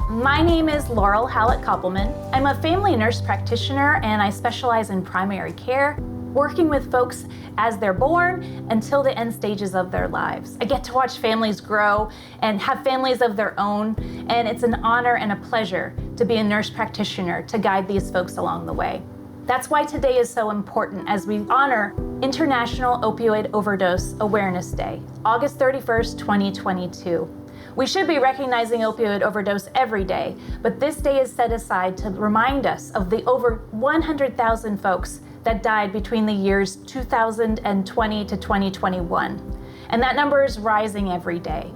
My name is Laurel Hallock-Koppelman. I'm a family nurse practitioner and I specialize in primary care, working with folks as they're born until the end stages of their lives. I get to watch families grow and have families of their own, and it's an honor and a pleasure to be a nurse practitioner to guide these folks along the way. That's why today is so important as we honor International Opioid Overdose Awareness Day, August 31st, 2022. We should be recognizing opioid overdose every day, but this day is set aside to remind us of the over 100,000 folks that died between the years 2020 to 2021. And that number is rising every day.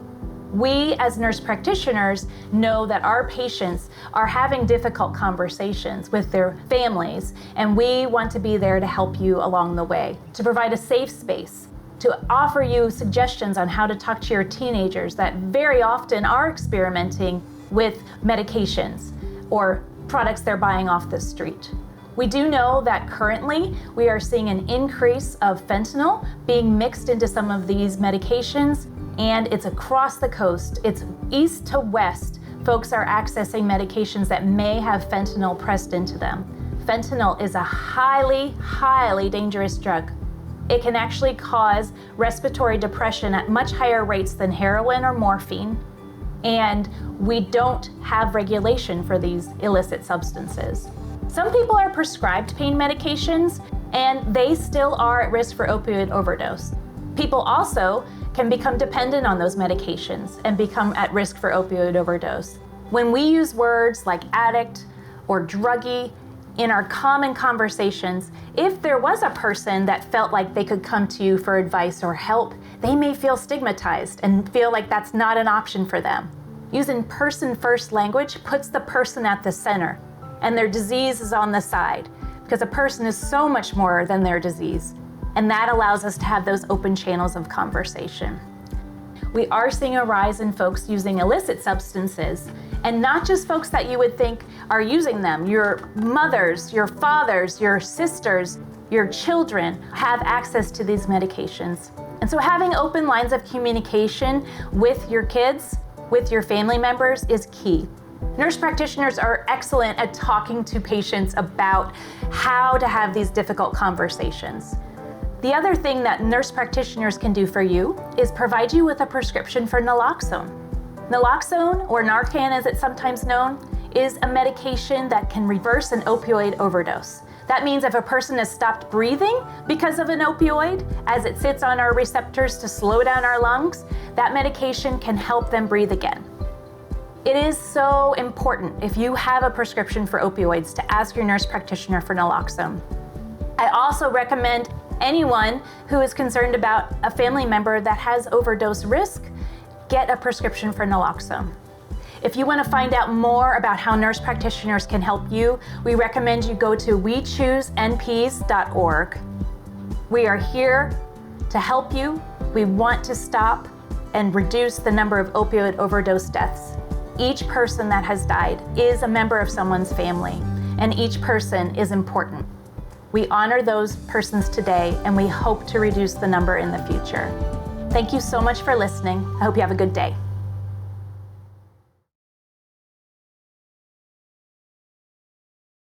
We as nurse practitioners know that our patients are having difficult conversations with their families, and we want to be there to help you along the way, to provide a safe space, to offer you suggestions on how to talk to your teenagers that very often are experimenting with medications or products they're buying off the street. We do know that currently we are seeing an increase of fentanyl being mixed into some of these medications, and it's across the coast. It's east to west. Folks are accessing medications that may have fentanyl pressed into them. Fentanyl is a highly, highly dangerous drug. It can actually cause respiratory depression at much higher rates than heroin or morphine, and we don't have regulation for these illicit substances. Some people are prescribed pain medications, and they still are at risk for opioid overdose. People also can become dependent on those medications and become at risk for opioid overdose. When we use words like addict or druggie in our common conversations, if there was a person that felt like they could come to you for advice or help, they may feel stigmatized and feel like that's not an option for them. Using person-first language puts the person at the center, and their disease is on the side, because a person is so much more than their disease. And that allows us to have those open channels of conversation. We are seeing a rise in folks using illicit substances, and not just folks that you would think are using them. Your mothers, your fathers, your sisters, your children have access to these medications. And so having open lines of communication with your kids, with your family members is key. Nurse practitioners are excellent at talking to patients about how to have these difficult conversations. The other thing that nurse practitioners can do for you is provide you with a prescription for naloxone. Naloxone, or Narcan as it's sometimes known, is a medication that can reverse an opioid overdose. That means if a person has stopped breathing because of an opioid, as it sits on our receptors to slow down our lungs, that medication can help them breathe again. It is so important, if you have a prescription for opioids, to ask your nurse practitioner for naloxone. I also recommend anyone who is concerned about a family member that has overdose risk, get a prescription for naloxone. If you want to find out more about how nurse practitioners can help you, we recommend you go to wechoosenps.org. We are here to help you. We want to stop and reduce the number of opioid overdose deaths. Each person that has died is a member of someone's family, and each person is important. We honor those persons today, and we hope to reduce the number in the future. Thank you so much for listening. I hope you have a good day.